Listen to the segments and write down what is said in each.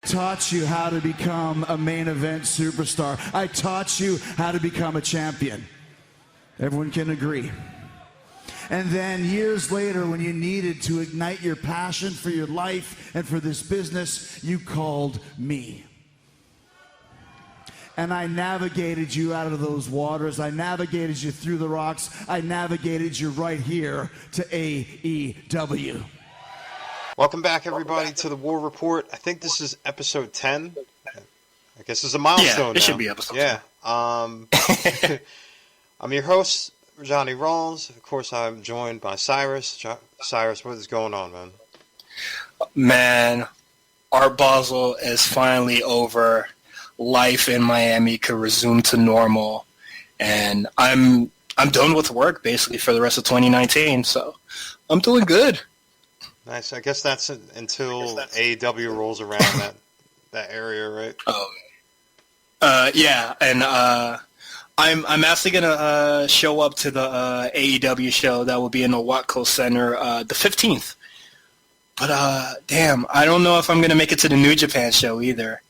taught you how to become a main event superstar. I taught you how to become a champion. Everyone can agree. And then years later, when you needed to ignite your passion for your life and for this business, you called me. And I navigated you out of those waters. I navigated you through the rocks. I navigated you right here to AEW. Welcome back, everybody, to the War Report. I think this is episode 10. I guess it's a milestone. Yeah, it should be episode 10. Yeah. I'm your host, Murjani Rollins. Of course, I'm joined by Cyrus. Cyrus, what is going on, man? Man, Art Basel is finally over. Life in Miami could resume to normal, and I'm done with work basically for the rest of 2019. So I'm doing good. Nice. I guess that's until AEW rolls around that area, right? Oh, yeah, and I'm actually gonna show up to the AEW show that will be in the Watco Center the 15th. But damn, I don't know if I'm gonna make it to the New Japan show either.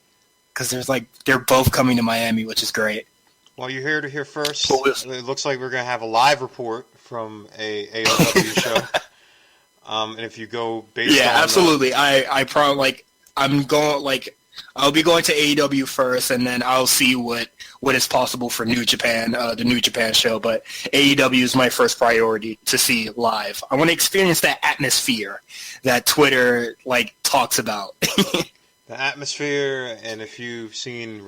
Because they're both coming to Miami, which is great. Well, you're here to hear first. It looks like we're going to have a live report from a AEW show. And if you go based on... Yeah, absolutely. I probably, I'll be going to AEW first, and then I'll see what is possible for New Japan, the New Japan show. But AEW is my first priority to see live. I want to experience that atmosphere that Twitter, talks about. The atmosphere, and if you've seen,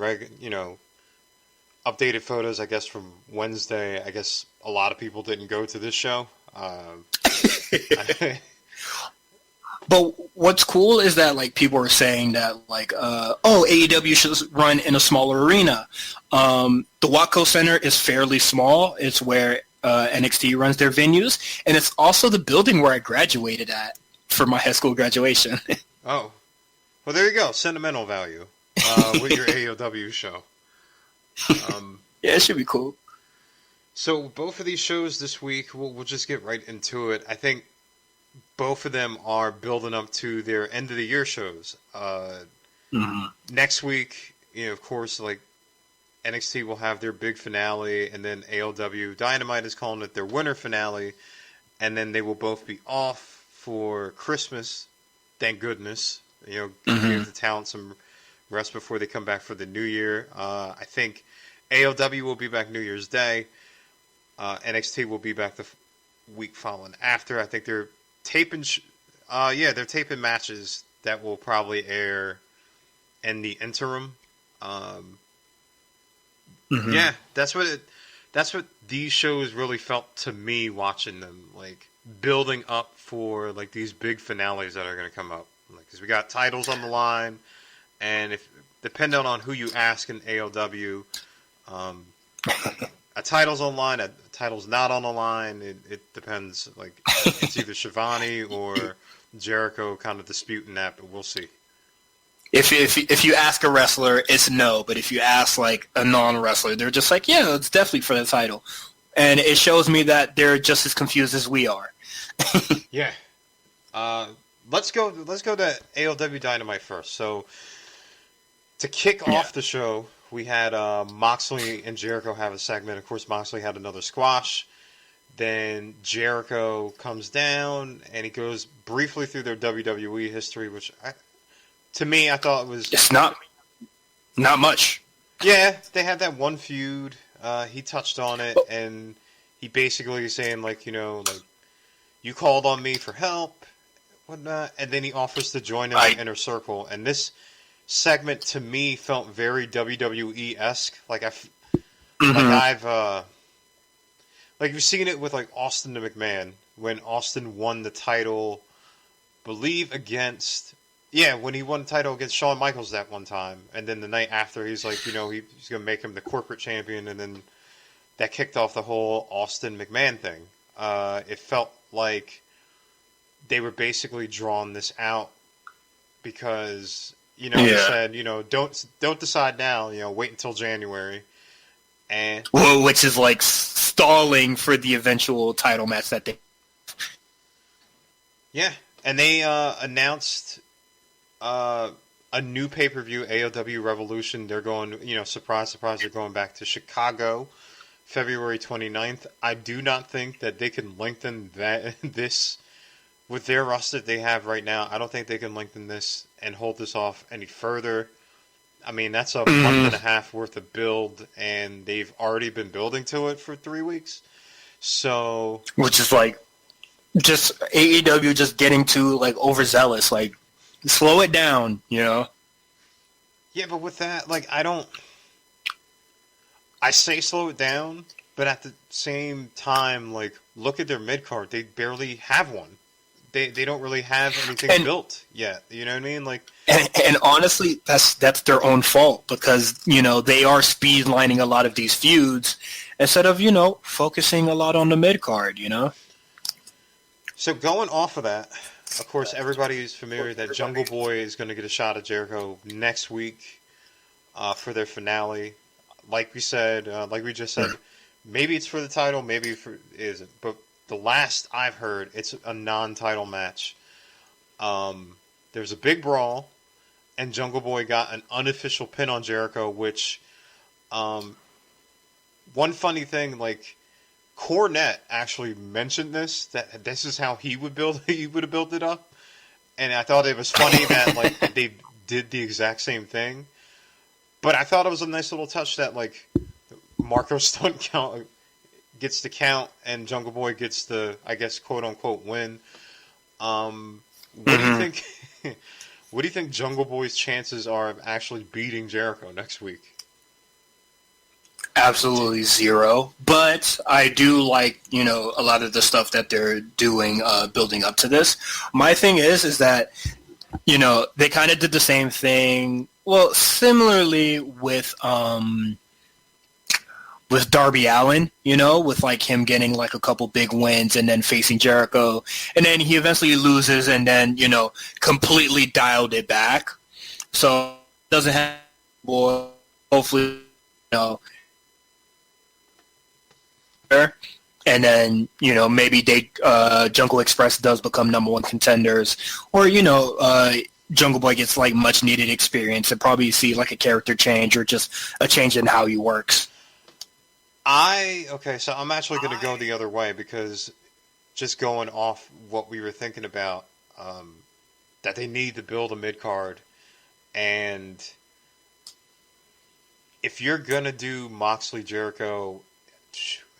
updated photos, I guess, from Wednesday, I guess a lot of people didn't go to this show. But what's cool is that, people are saying that, AEW should run in a smaller arena. The Watco Center is fairly small. It's where NXT runs their venues, and it's also the building where I graduated at for my high school graduation. Oh. Well, there you go. Sentimental value with your AEW show. Yeah, it should be cool. So both of these shows this week, we'll just get right into it. I think both of them are building up to their end-of-the-year shows. Next week, of course, NXT will have their big finale, and then AEW Dynamite is calling it their winter finale, and then they will both be off for Christmas. Thank goodness. Give the talent some rest before they come back for the new year. I think AEW will be back New Year's Day. NXT will be back the week following after. I think they're taping. They're taping matches that will probably air in the interim. Yeah, that's what these shows really felt to me watching them, building up for these big finales that are going to come up. Because we got titles on the line, and if depending on who you ask in AEW, a title's on the line, a title's not on the line. It depends. It's either Shivani or Jericho kind of disputing that, but we'll see. If you ask a wrestler, it's no. But if you ask a non-wrestler, they're just yeah, it's definitely for the title. And it shows me that they're just as confused as we are. Yeah. Let's go to AEW Dynamite first. So, to kick off the show, we had Moxley and Jericho have a segment. Of course, Moxley had another squash. Then Jericho comes down, and he goes briefly through their WWE history, which, to me, I thought was... It's not much. Yeah, they had that one feud. He touched on it, and he basically is saying, you called on me for help. Whatnot, and then he offers to join in the inner circle. And this segment to me felt very WWE-esque. You've seen it with Austin to McMahon when Austin won the title, believe when he won the title against Shawn Michaels that one time, and then the night after he's he's gonna make him the corporate champion, and then that kicked off the whole Austin McMahon thing. It felt like they were basically drawing this out because, he said, don't decide now, wait until January. And which is stalling for the eventual title match that they... Yeah, and they announced a new pay-per-view, AEW Revolution. They're going, surprise, surprise, they're going back to Chicago, February 29th. I do not think that they can lengthen this with their roster that they have right now. I don't think they can lengthen this and hold this off any further. I mean, that's a month and a half worth of build, and they've already been building to it for 3 weeks. So, which is like just AEW just getting too like overzealous. Like, slow it down, Yeah, but with that, like, I say slow it down, but at the same time, like, look at their mid card. They barely have one. They don't really have anything built yet. You know what I mean? Like, and honestly, that's their own fault because they are speed lining a lot of these feuds instead of focusing a lot on the mid card. So going off of that, of course, everybody is familiar that Jungle Boy is going to get a shot at Jericho next week for their finale. Like we just said, maybe it's for the title, maybe it isn't. But the last I've heard, it's a non-title match. There's a big brawl, and Jungle Boy got an unofficial pin on Jericho, which, one funny thing, like, Cornette actually mentioned that this is how he would have built it up. And I thought it was funny that, like, they did the exact same thing. But I thought it was a nice little touch that, like, Marco Stunt count gets the count and Jungle Boy gets the, I guess, quote unquote win. What do you think? What do you think Jungle Boy's chances are of actually beating Jericho next week? Absolutely zero. But I do like, a lot of the stuff that they're doing, building up to this. My thing is that, they kind of did the same thing. Well, similarly with Darby Allin, with like him getting like a couple big wins and then facing Jericho, and then he eventually loses and then completely dialed it back. So doesn't have hopefully and then maybe Jungle Express does become number one contenders, or Jungle Boy gets like much needed experience and probably see like a character change or just a change in how he works. So I'm actually going to go the other way because just going off what we were thinking about, that they need to build a mid card, and if you're going to do Moxley Jericho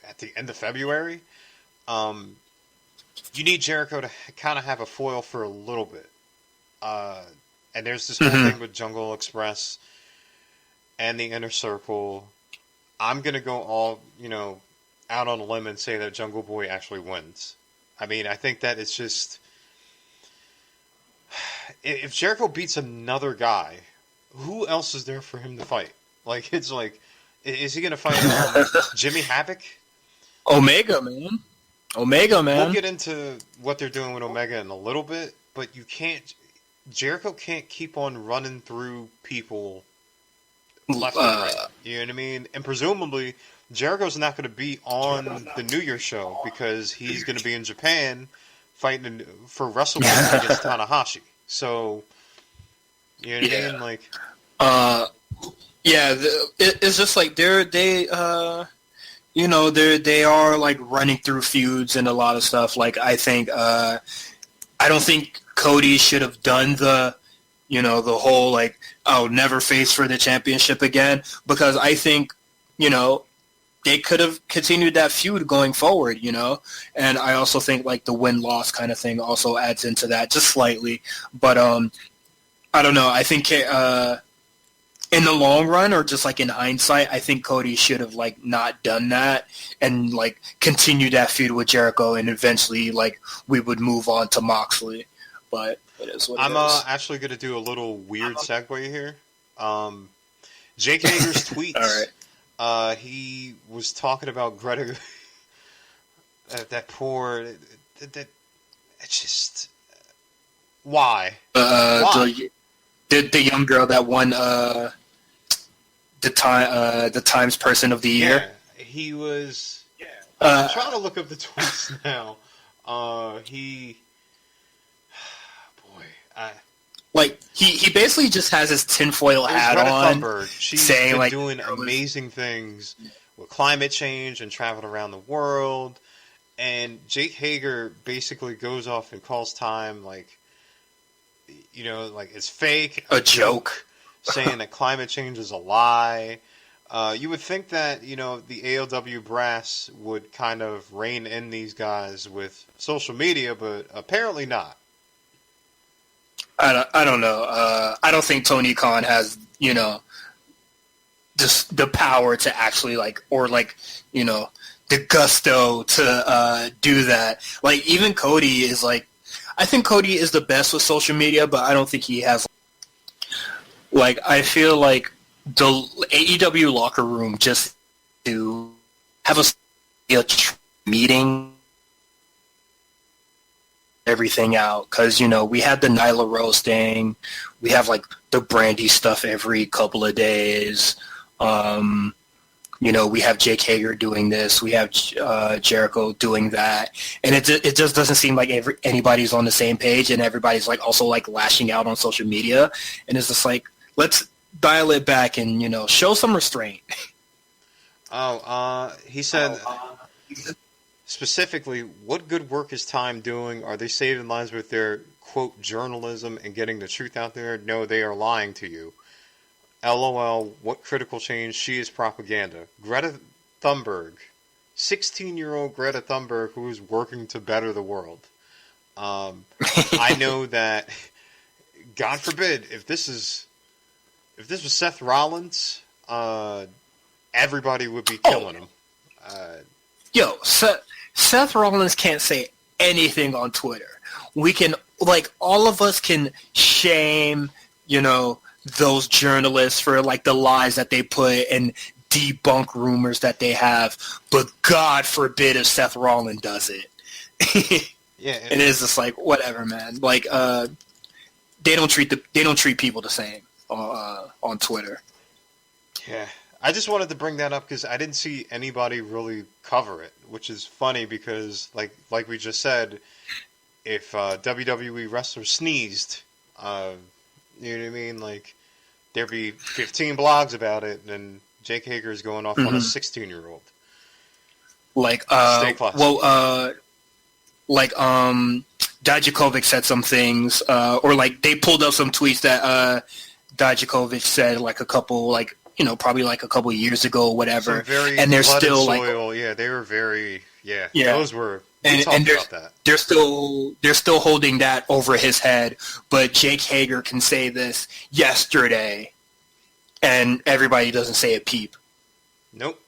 at the end of February, you need Jericho to kind of have a foil for a little bit. And there's this whole thing with Jungle Express and the Inner Circle. I'm going to go all, out on a limb and say that Jungle Boy actually wins. I mean, I think that it's just... If Jericho beats another guy, who else is there for him to fight? Like, it's like... Is he going to fight Jimmy Havoc? Omega, man. We'll get into what they're doing with Omega in a little bit, but you can't... Jericho can't keep on running through people left and right. You know what I mean? And presumably, Jericho's not going to be on the New Year's show because he's going to be in Japan fighting for WrestleMania against Tanahashi. So, you know what I mean? Like, it's just like they are like running through feuds and a lot of stuff. Like I don't think Cody should have done the whole like, never face for the championship again, because I think, they could have continued that feud going forward, and I also think like the win-loss kind of thing also adds into that just slightly. But I don't know. I think in the long run, or just like in hindsight, I think Cody should have like not done that and like continued that feud with Jericho, and eventually like we would move on to Moxley. But it is what it is. I'm actually going to do a little weird segue here. Jake Hager's tweets. All right. He was talking about Greta. That poor. That it's just. Why? Why? The young girl that won the Times Person of the Year. Yeah, he was. Yeah. I'm trying to look up the tweets now. Like he basically just has his tinfoil hat Greta on, Thunberg. She's saying been like doing amazing things with climate change and traveling around the world. And Jake Hager basically goes off and calls time like it's fake, a joke, saying that climate change is a lie. You would think that the AEW brass would kind of rein in these guys with social media, but apparently not. I don't know. I don't think Tony Khan has, just the power to actually the gusto to do that. Like even Cody is like, I think Cody is the best with social media, but I don't think he has. Like I feel like the AEW locker room just to have a meeting. Everything out because we had the Nyla Rose thing, we have like the Brandy stuff every couple of days. We have Jake Hager doing this, we have Jericho doing that, and it just doesn't seem like anybody's on the same page, and everybody's like also like lashing out on social media, and it's just like let's dial it back and show some restraint. He said. Specifically, what good work is Time doing? Are they saving lives with their, quote, journalism and getting the truth out there? No, they are lying to you. LOL, what critical change? She is propaganda. Greta Thunberg. 16-year-old Greta Thunberg who is working to better the world. I know that, God forbid, if this was Seth Rollins, everybody would be killing him. Seth Rollins can't say anything on Twitter. We can, all of us can shame, those journalists for, the lies that they put and debunk rumors that they have. But God forbid if Seth Rollins does it. Yeah. And it's just whatever, man. They don't treat people the same on Twitter. Yeah. I just wanted to bring that up because I didn't see anybody really cover it, which is funny because, like we just said, if WWE wrestler sneezed, you know what I mean? There'd be 15 blogs about it, and Jake Hager is going off on a 16-year-old. Stay classy. Dijakovic said some things, or they pulled up some tweets that Dijakovic said a couple probably a couple of years ago or whatever, and they're still soil. They were very those were and about that. They're still holding that over his head, but Jake Hager can say this yesterday, and everybody doesn't say a peep. Nope.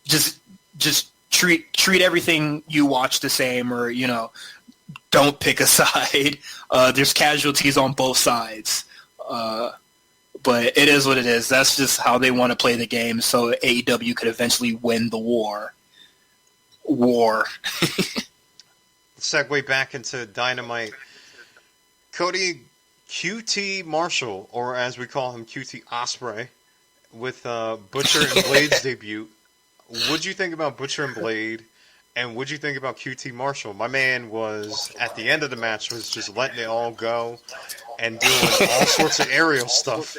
Just treat everything you watch the same, or don't pick a side. There's casualties on both sides. But it is what it is. That's just how they want to play the game, so AEW could eventually win the war. Segue back into Dynamite. Cody QT Marshall, or as we call him, QT Ospreay, with Butcher and Blade's debut. What'd you think about Butcher and Blade? And what'd you think about QT Marshall? My man was, at the end of the match, was just letting it all go and doing all sorts of aerial stuff.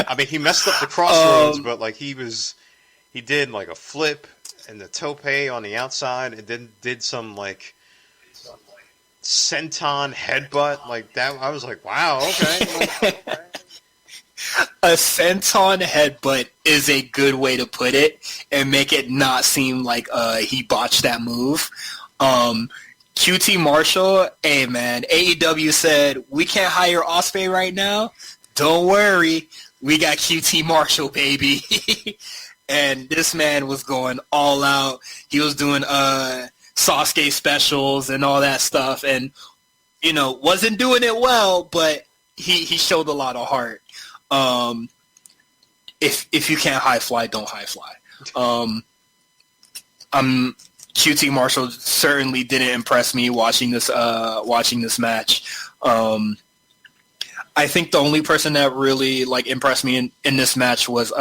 I mean, he messed up the crossroads, but he did a flip and the tope on the outside, and then did some senton headbutt that. I was like, wow, okay. A senton headbutt is a good way to put it and make it not seem like he botched that move. QT Marshall, hey man, AEW said, we can't hire Ospreay right now. Don't worry, we got QT Marshall, baby. And this man was going all out. He was doing Sasuke specials and all that stuff, and wasn't doing it well, but he showed a lot of heart. If you can't high fly, don't high fly. QT Marshall certainly didn't impress me watching this match. I think the only person that really impressed me in this match was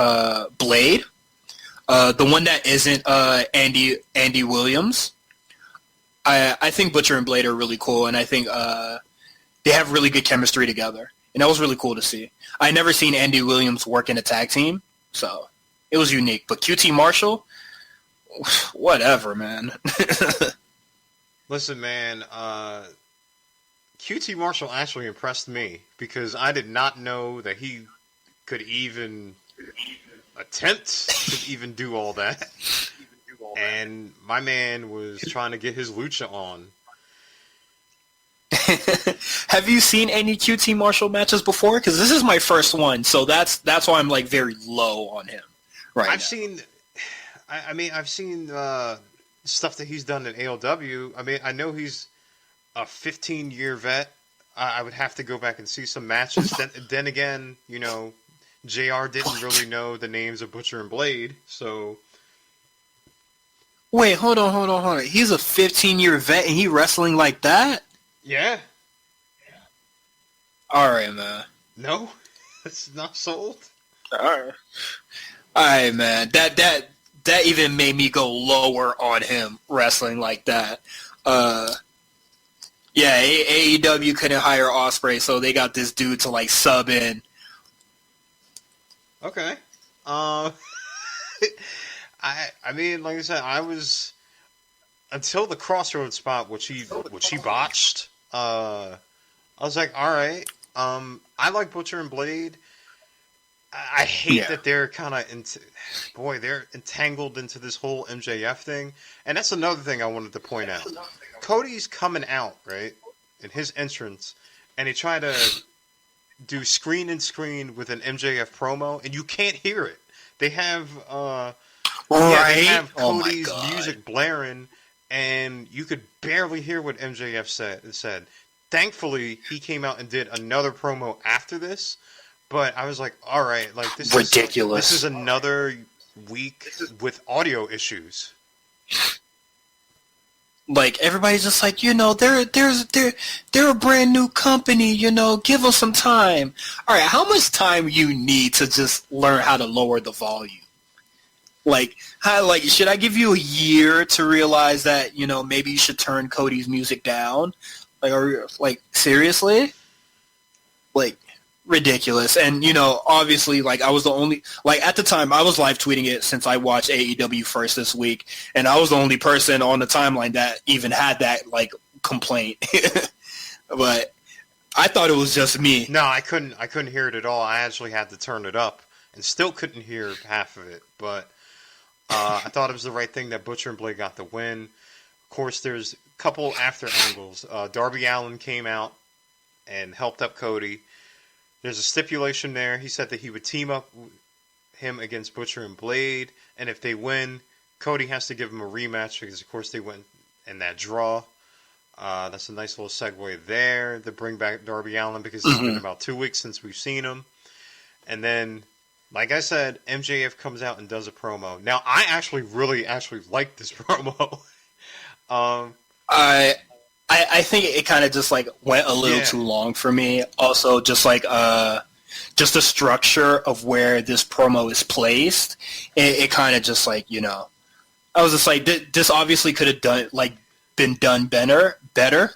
Blade, the one that isn't Andy Williams. I think Butcher and Blade are really cool, and I think they have really good chemistry together, and that was really cool to see. I never seen Andy Williams work in a tag team, so it was unique. But QT Marshall, whatever, man. Listen, man, QT Marshall actually impressed me because I did not know that he could even attempt to even do all that. And my man was trying to get his lucha on. Have you seen any QT Marshall matches before? Because this is my first one, so that's why I'm like very low on him right now. I've seen stuff that he's done in AEW. I mean, I know he's a 15-year vet. I would have to go back and see some matches. then again, you know, JR didn't really know the names of Butcher and Blade, so... Wait, hold on. He's a 15-year vet and he wrestling like that? Yeah. All right, man. No? It's not sold? All right, man. That even made me go lower on him wrestling like that. Yeah, AEW couldn't hire Ospreay, so they got this dude to like sub in. Okay. I mean, like I said, I was until the crossroads spot, which he botched. I was like, all right. I like Butcher and Blade. I hate that they're kind of they're entangled into this whole MJF thing, and that's another thing I wanted to point out. Cody's coming out right in his entrance, and he tried to do screen and screen with an MJF promo, and you can't hear it. They have they have Cody's music blaring, and you could barely hear what MJF said. Thankfully, he came out and did another promo after this, but I was like, all right, like this ridiculous. This is another week with audio issues. Like everybody's just like, you know, they're a brand new company, you know, give them some time. All right, how much time you need to just learn how to lower the volume? Like should I give you a year to realize that, you know, maybe you should turn Cody's music down? Like seriously? Like ridiculous. And, you know, obviously, like, I was the only, like, at the time, I was live tweeting it since I watched AEW first this week, and I was the only person on the timeline that even had that, like, complaint. But I thought it was just me. No, I couldn't hear it at all. I actually had to turn it up and still couldn't hear half of it. But I thought it was the right thing that Butcher and Blade got the win. Of course, there's a couple after angles. Darby Allin came out and helped up Cody. There's a stipulation there. He said that he would team up him against Butcher and Blade, and if they win, Cody has to give him a rematch because, of course, they went in that draw. That's a nice little segue there to bring back Darby Allin because it's been about 2 weeks since we've seen him. And then, like I said, MJF comes out and does a promo. Now, I actually really like this promo. I think it kind of just like went a little too long for me. Also, just like just the structure of where this promo is placed, it kind of just like, you know, I was just like, this obviously could have been done better.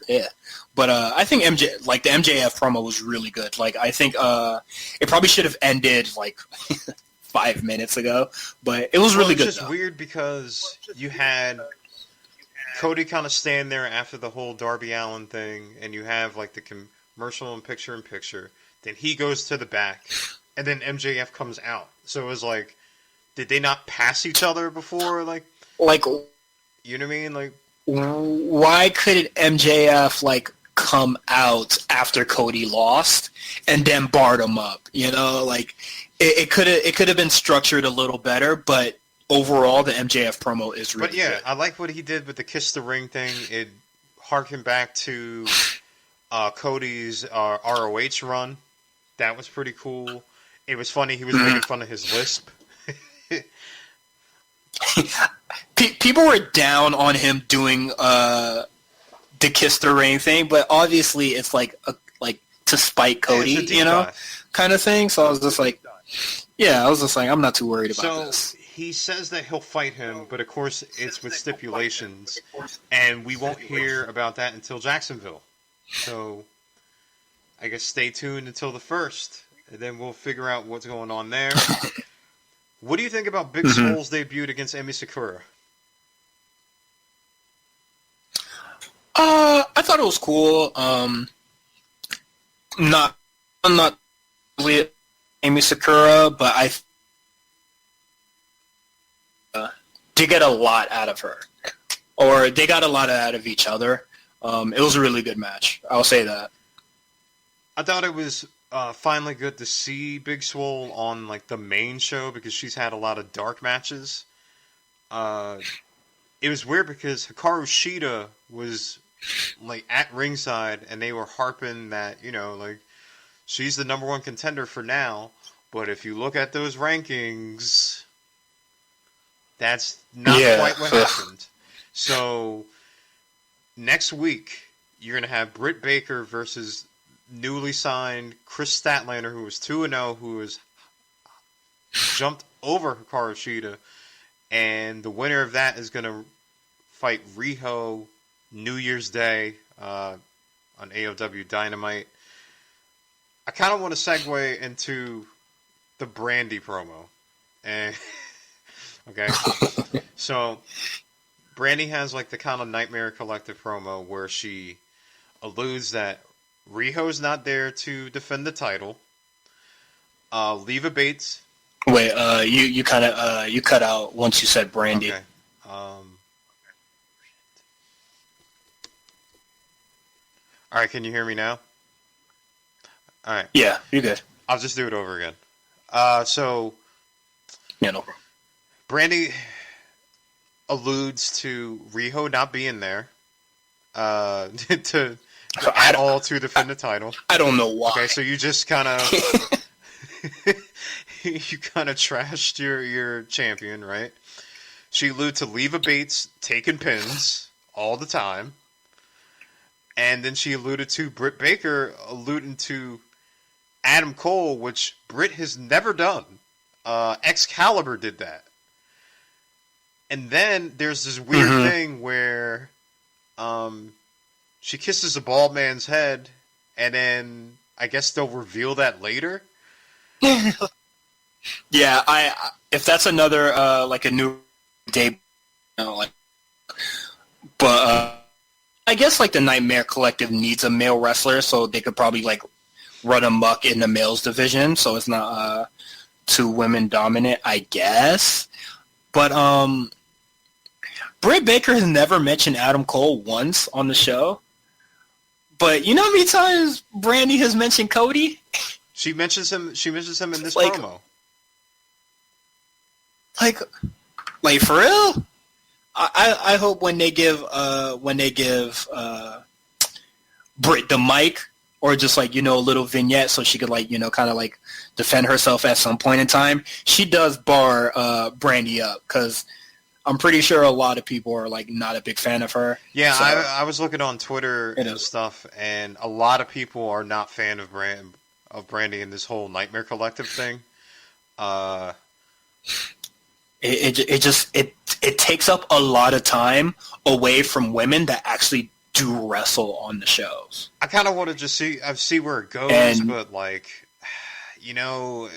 Yeah, but I think the MJF promo was really good. Like I think it probably should have ended like 5 minutes ago, but it was really good. It's just weird because you had Cody kind of stand there after the whole Darby Allin thing, and you have like the commercial and picture. Then he goes to the back, and then MJF comes out. So it was like, did they not pass each other before? Like, you know what I mean? Like, why couldn't MJF like come out after Cody lost and then barred him up? You know, like it could have been structured a little better, but. Overall, the MJF promo is really good. I like what he did with the Kiss the Ring thing. It harkened back to Cody's ROH run. That was pretty cool. It was funny. He was making fun of his lisp. People were down on him doing the Kiss the Ring thing, but obviously it's like to spite Cody, you know, kind of thing. So I was just like, I'm not too worried about this. He says that he'll fight him, but of course it's with stipulations, and we won't hear about that until Jacksonville. So I guess stay tuned until the 1st, and then we'll figure out what's going on there. What do you think about Big Swole's debut against Emi Sakura? I thought it was cool. I'm not really Emi Sakura, but I did get a lot out of her, or they got a lot out of each other. It was a really good match. I'll say that. I thought it was finally good to see Big Swole on like the main show because she's had a lot of dark matches. It was weird because Hikaru Shida was like at ringside and they were harping that, you know, like she's the number one contender for now, but if you look at those rankings, that's not quite what happened. So next week you're going to have Britt Baker versus newly signed Chris Statlander, who was 2-0, who has jumped over Hikaru Shida, and the winner of that is going to fight Riho New Year's Day on AEW Dynamite. I kind of want to segue into the Brandy promo, and okay, so Brandy has like the kind of Nightmare Collective promo where she alludes that Riho's not there to defend the title. Leva Bates. Wait, you kind of you cut out once you said Brandy. Okay. All right, can you hear me now? All right. Yeah, you're good. I'll just do it over again. So Yeah, no problem. Brandy alludes to Riho not being there to at all to defend the title. I don't know why. Okay, so you just kind of you kind of trashed your champion, right? She alluded to Leva Bates taking pins all the time, and then she alluded to Britt Baker alluding to Adam Cole, which Britt has never done. Excalibur did that, and then there's this weird thing where she kisses a bald man's head, and then I guess they'll reveal that later. Yeah, if that's another like a new day, you know, like, but I guess like the Nightmare Collective needs a male wrestler, so they could probably like run amok in the males division, so it's not too women dominant, I guess. But Britt Baker has never mentioned Adam Cole once on the show. But you know how many times Brandy has mentioned Cody? She mentions him. She mentions him in this Like, promo. Like for real? I hope when they give Britt the mic, or just like, you know, a little vignette so she could like, you know, kind of like defend herself at some point in time, she does bar Brandy up, because I'm pretty sure a lot of people are like not a big fan of her. Yeah, so, I was looking on Twitter and stuff, and a lot of people are not fan of Brandy and this whole Nightmare Collective thing. It takes up a lot of time away from women that actually do wrestle on the shows. I kind of want to just see where it goes, but like, you know,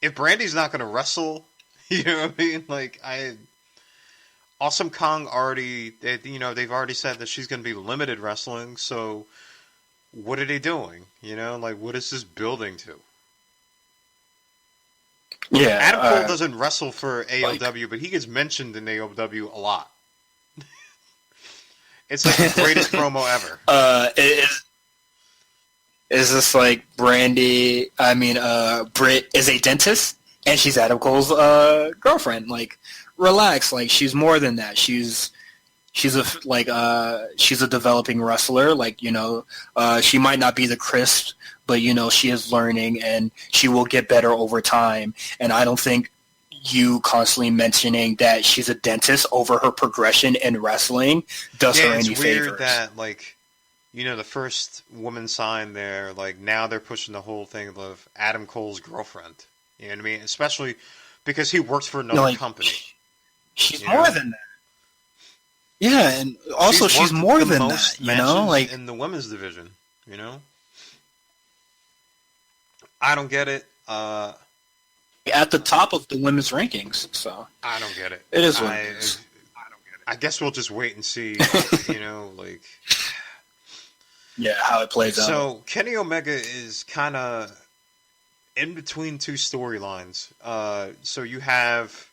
if Brandy's not going to wrestle, you know what I mean? Like, Awesome Kong they've already said that she's going to be limited wrestling. So, what are they doing? You know, like, what is this building to? Yeah, Adam Cole doesn't wrestle for AEW, but he gets mentioned in AEW a lot. It's like the greatest promo ever. Is this like Brandy? I mean, Britt is a dentist, and she's Adam Cole's girlfriend. Like, relax. Like, she's more than that. She's a developing wrestler. Like, you know, she might not be the crisp, but you know, she is learning, and she will get better over time. And I don't think you constantly mentioning that she's a dentist over her progression in wrestling does her any favors. Yeah, it's weird that, like, you know, the first woman signed there, like, now they're pushing the whole thing of Adam Cole's girlfriend. You know what I mean? Especially because he works for another company. She's more than that. Yeah, and also she's more than that, you know? Like, in the women's division, you know? I don't get it. At the top of the women's rankings, so I don't get it. It is what it is. I guess we'll just wait and see. Yeah, how it plays out. So Kenny Omega is kind of in between two storylines. So you have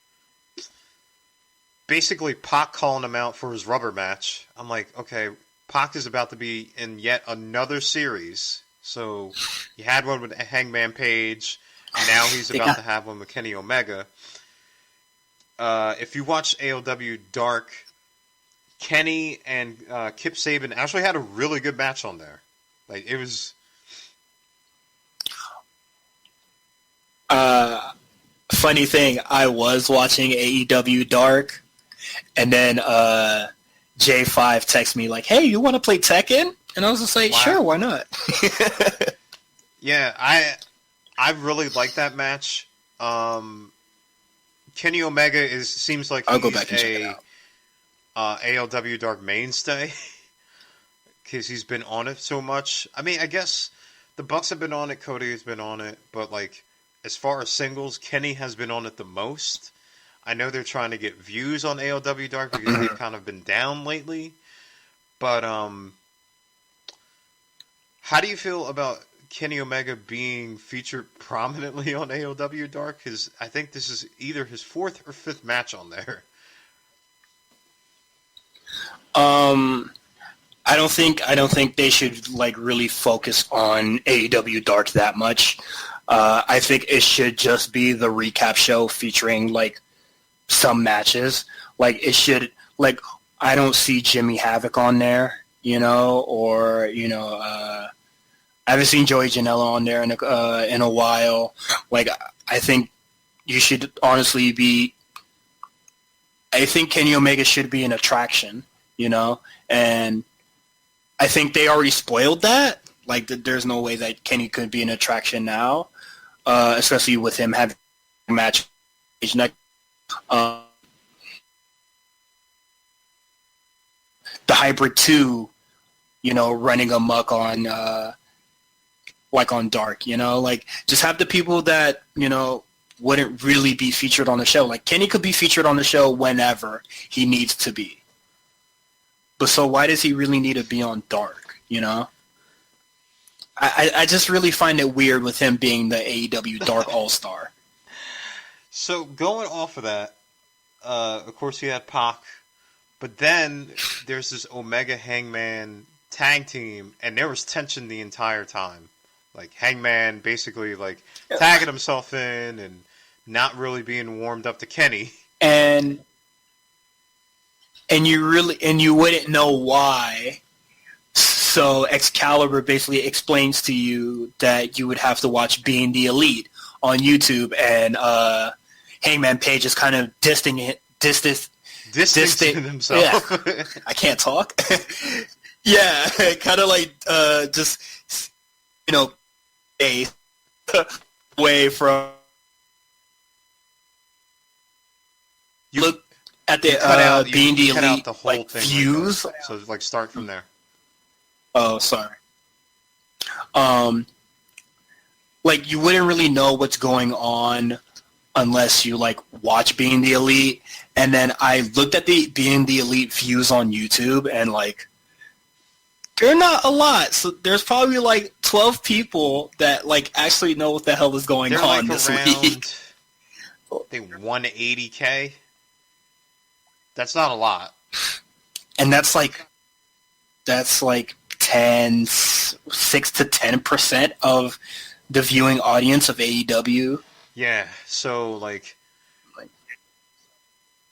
basically Pac calling him out for his rubber match. I'm like, okay, Pac is about to be in yet another series. So he had one with Hangman Page, and now he's about to have one with Kenny Omega. If you watch AEW Dark, Kenny and Kip Sabian actually had a really good match on there. Like, it was... Funny thing, I was watching AEW Dark, and then J5 texted me like, hey, you want to play Tekken? And I was just like, sure, why not? Yeah, I really like that match. Kenny Omega seems like I'll go back and check it out. AEW Dark mainstay because he's been on it so much. I mean, I guess the Bucks have been on it, Cody has been on it, but like as far as singles, Kenny has been on it the most. I know they're trying to get views on AEW Dark because they've kind of been down lately. But how do you feel about Kenny Omega being featured prominently on AEW Dark? Because I think this is either his fourth or fifth match on there. I don't think they should like really focus on AEW Dark that much. I think it should just be the recap show featuring like some matches. Like it should like I don't see Jimmy Havoc on there, or I haven't seen Joey Janela on there in a while. Like I think you should honestly be. I think Kenny Omega should be an attraction, and I think they already spoiled that. Like there's no way that Kenny could be an attraction now, especially with him having a match next. The Hybrid 2, running amok on like on Dark, like just have the people that, wouldn't really be featured on the show. Like Kenny could be featured on the show whenever he needs to be. But so why does he really need to be on Dark, I just really find it weird with him being the AEW Dark All-Star. So going off of that, of course you had Pac, but then there's this Omega Hangman tag team, and there was tension the entire time. Like Hangman basically like tagging himself in and not really being warmed up to Kenny. And you wouldn't know why. So Excalibur basically explains to you that you would have to watch Being the Elite on YouTube, and Hangman Page is kind of distancing himself. Yeah, I can't talk. Yeah, kind of like just away from. Look at the Being the Elite the whole like thing views. Right, so like start from there. Oh, sorry. Like you wouldn't really know what's going on unless you like watch Being the Elite. And then I looked at the Being the Elite views on YouTube, and like they're not a lot. So there's probably like 12 people that like actually know what the hell is going on this week. I think 180K. That's not a lot. And that's like 6 to 10% of the viewing audience of AEW. Yeah, so like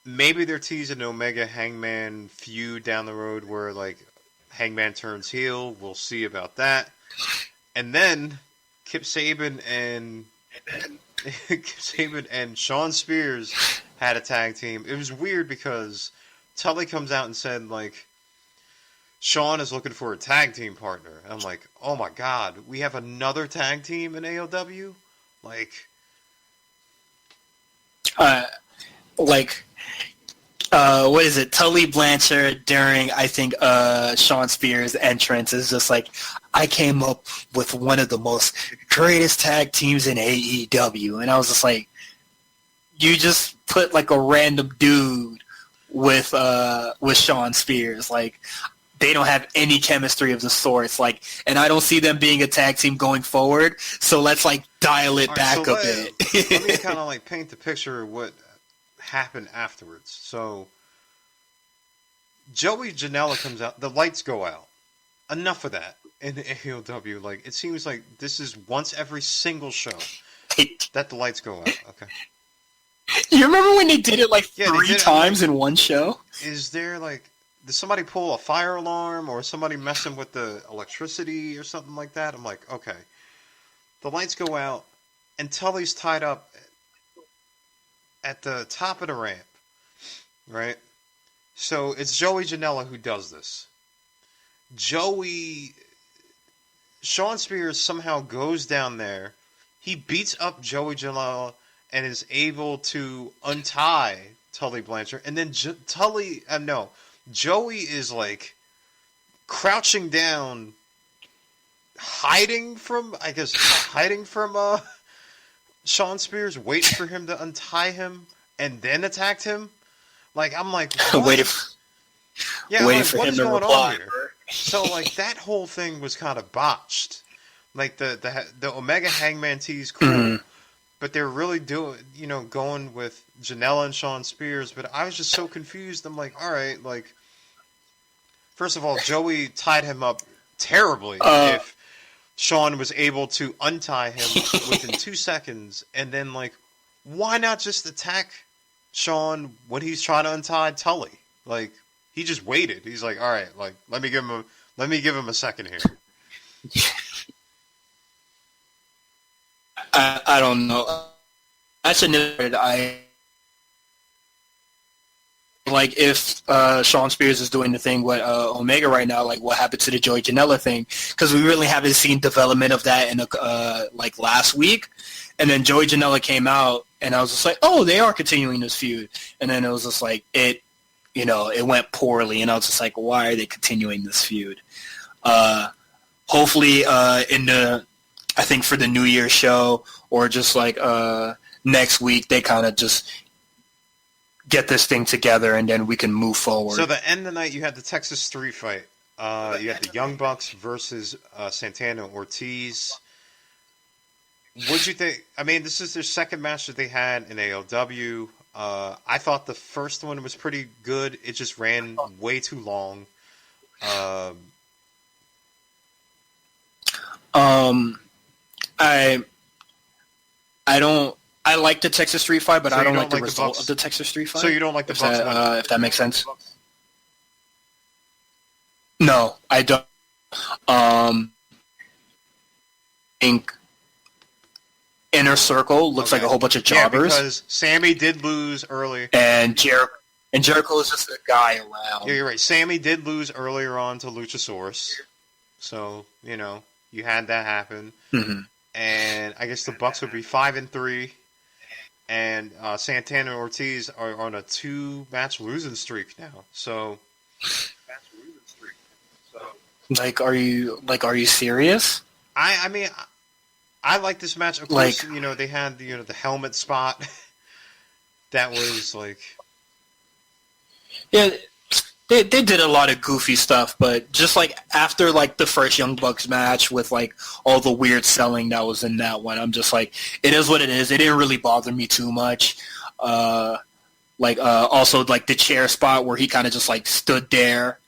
maybe they're teasing Omega Hangman feud down the road where like Hangman turns heel. We'll see about that. And then Kip Sabian and Shawn Spears had a tag team. It was weird because Tully comes out and said like Shawn is looking for a tag team partner. And I'm like, oh my god, we have another tag team in AEW? Like what is it? Tully Blanchard during, I think, Sean Spears' entrance is just like, I came up with one of the most greatest tag teams in AEW. And I was just like, you just put like a random dude with Sean Spears. Like, they don't have any chemistry of the sorts. Like, and I don't see them being a tag team going forward. So let's like dial it back a bit. Let me kind of like paint the picture of what happened afterwards. So Joey Janela comes out, the lights go out. Enough of that in the AEW. Like, it seems like this is once every single show that the lights go out. Okay. You remember when they did it like three times in one show? Is there like, did somebody pull a fire alarm or somebody messing with the electricity or something like that? I'm like, okay. The lights go out and Tully's tied up at the top of the ramp, right? So it's Joey Janela who does this. Sean Spears somehow goes down there. He beats up Joey Janela and is able to untie Tully Blanchard. And then Joey is like crouching down, hiding from Sean Spears, waiting for him to untie him and then attacked him. Like, I'm like, waiting for him to reply. So like that whole thing was kind of botched. Like the Omega Hangman tease, cool, but they're really going with Janela and Sean Spears. But I was just so confused. I'm like, all right, like, first of all, Joey tied him up terribly. If Sean was able to untie him within 2 seconds, and then like, why not just attack Sean when he's trying to untie Tully? Like, he just waited. He's like, all right, like, let me give him a second here. I don't know. That's I like if Sean Spears is doing the thing with Omega right now. Like, what happened to the Joey Janela thing? Because we really haven't seen development of that in like last week. And then Joey Janela came out, and I was just like, oh, they are continuing this feud. And then it was just like it went poorly, and I was just like, why are they continuing this feud? Hopefully, I think for the New Year show or just like next week, they kind of just get this thing together, and then we can move forward. So the end of the night, you had the Texas Street Fight. You had the Young Bucks versus Santana and Ortiz. What'd you think? I mean, this is their second match that they had in AEW. I thought the first one was pretty good. It just ran way too long. I like the Texas Street Fight, but So I don't you like the don't like the result Bucks? of the Texas Street Fight. So you don't like the Bucks? If that makes sense. No, I don't. Think Inner Circle looks like a whole bunch of jobbers. Yeah, because Sammy did lose early. And Jericho is just a guy around. Yeah, you're right. Sammy did lose earlier on to Luchasaurus. So, you had that happen. Mm-hmm. And I guess the Bucks would be 5-3. And Santana and Ortiz are on a 2-match losing streak now. So, Like, are you serious? I mean, I like this match. Of course, they had the helmet spot. That was like, yeah, they did a lot of goofy stuff, but just like after like the first Young Bucks match with like all the weird selling that was in that one, I'm just like, it is what it is. It didn't really bother me too much. Also like the chair spot where he kind of just like stood there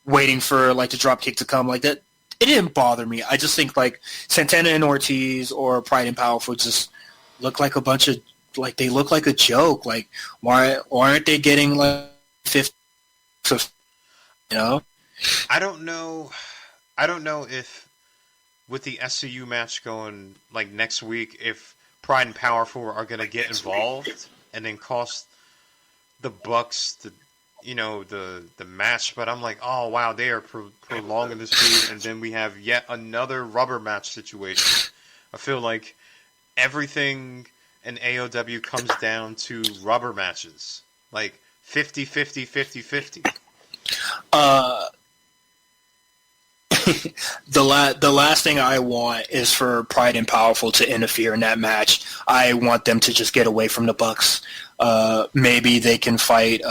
waiting for like the drop kick to come, like that. It didn't bother me. I just think like Santana and Ortiz or Pride and Powerful just look like a bunch of like they look like a joke. Like why aren't they getting like 50? I don't know if with the SCU match going like next week, if Pride and Powerful are going to get involved and then cost the Bucks the match. But I'm like, oh wow, they are prolonging this feud, and then we have yet another rubber match situation. I feel like everything in AEW comes down to rubber matches. Like 50-50, 50-50. The last thing I want is for Pride and Powerful to interfere in that match. I want them to just get away from the Bucks. Maybe they can fight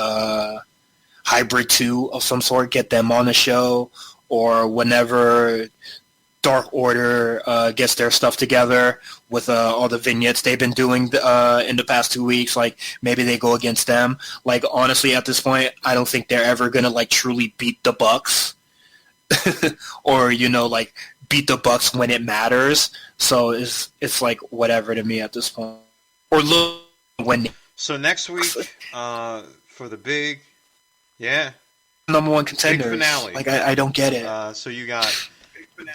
Hybrid 2 of some sort, get them on the show, or whenever Dark Order gets their stuff together with all the vignettes they've been doing in the past 2 weeks. Like, maybe they go against them. Like, honestly, at this point, I don't think they're ever going to, like, truly beat the Bucks. Or, you know, like, beat the Bucks when it matters. So it's like, whatever to me at this point. Or look when... So next week, for the big... Yeah. Number one contenders. Big finale. Like, I don't get it. So you got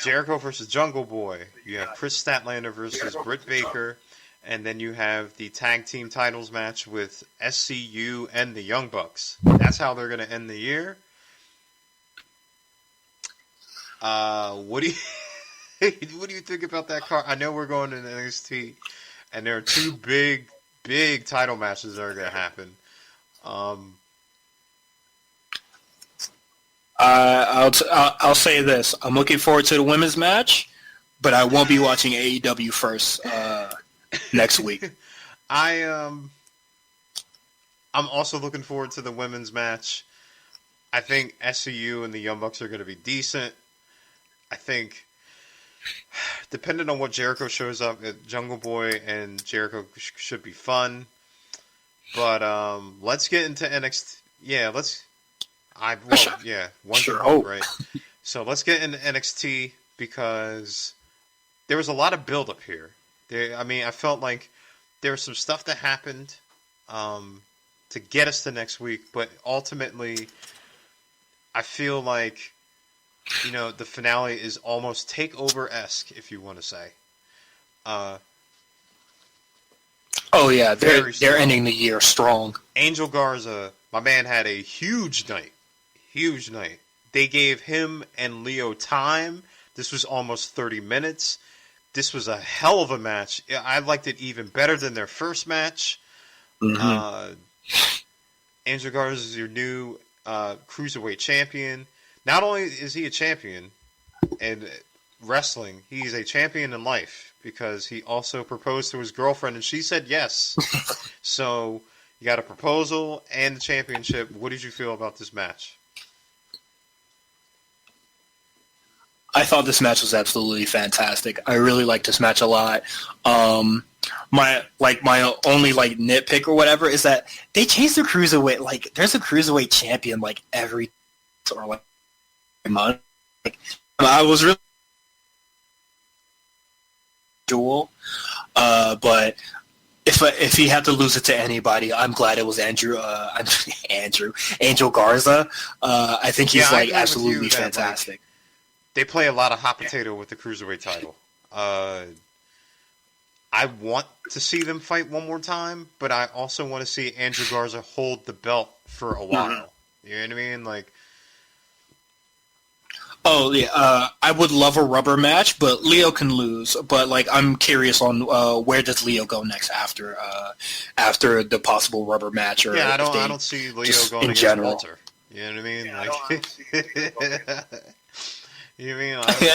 Jericho versus Jungle Boy. You have Chris Statlander versus Britt Baker. And then you have the tag team titles match with SCU and the Young Bucks. That's how they're going to end the year. What do you think about that card? I know we're going to NXT, and there are two big title matches that are going to happen. I'll say this: I'm looking forward to the women's match, but I won't be watching AEW first next week. I'm also looking forward to the women's match. I think SCU and the Young Bucks are going to be decent. I think, depending on what Jericho shows up, Jungle Boy and Jericho should be fun. But let's get into NXT. Yeah, one sure hope, right? So let's get into NXT because there was a lot of build-up here. I felt like there was some stuff that happened to get us to next week, but ultimately, I feel like, you know, the finale is almost takeover-esque, if you want to say. Oh yeah, they're ending the year strong. Angel Garza, my man, had a huge night. Huge night. They gave him and Lio time. This was almost 30 minutes. This was a hell of a match. I liked it even better than their first match. Mm-hmm. Angel Garza is your new cruiserweight champion. Not only is he a champion in wrestling, he's a champion in life because he also proposed to his girlfriend and she said yes. So you got a proposal and the championship. What did you feel about this match? I thought this match was absolutely fantastic. I really liked this match a lot. My only nitpick or whatever is that they changed the cruiserweight. Like, there's a cruiserweight champion every or month. I was really dual, but if he had to lose it to anybody, I'm glad it was Angel Garza. I think he's absolutely fantastic. They play a lot of hot potato with the cruiserweight title. I want to see them fight one more time, but I also want to see Angel Garza hold the belt for a while. You know what I mean? Oh yeah, I would love a rubber match, but Lio can lose. But I'm curious on where does Lio go next after the possible rubber match? Or I don't see Lio going against general. Walter. You know what I mean? Yeah, you know what I mean?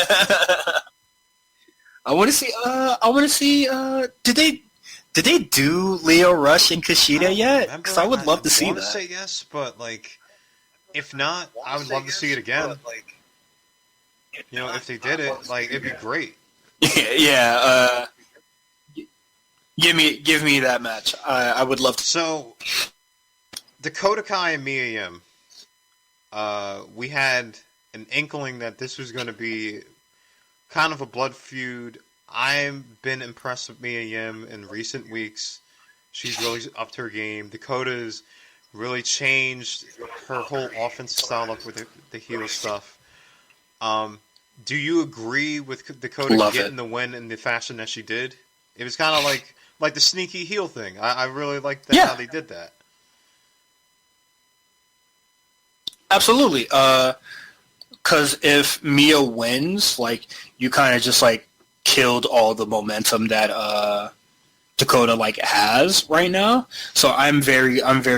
I want to see. Did they do Lio Rush and Kushida yet? Because I would love to see that. I want to say yes, but if not, I would love to see it again. You know, if they did it, it'd be great. Yeah. Give me that match. I would love to. So, Dakota Kai and Mia Yim. We had an inkling that this was going to be kind of a blood feud. I've been impressed with Mia Yim in recent weeks. She's really upped her game. Dakota's really changed her whole offensive style up with the heel stuff. Do you agree with Dakota getting the win in the fashion that she did? It was kind of like the sneaky heel thing. I really liked that, how they did that. Absolutely. Because if Mia wins, you kind of just killed all the momentum that Dakota has right now. So I'm very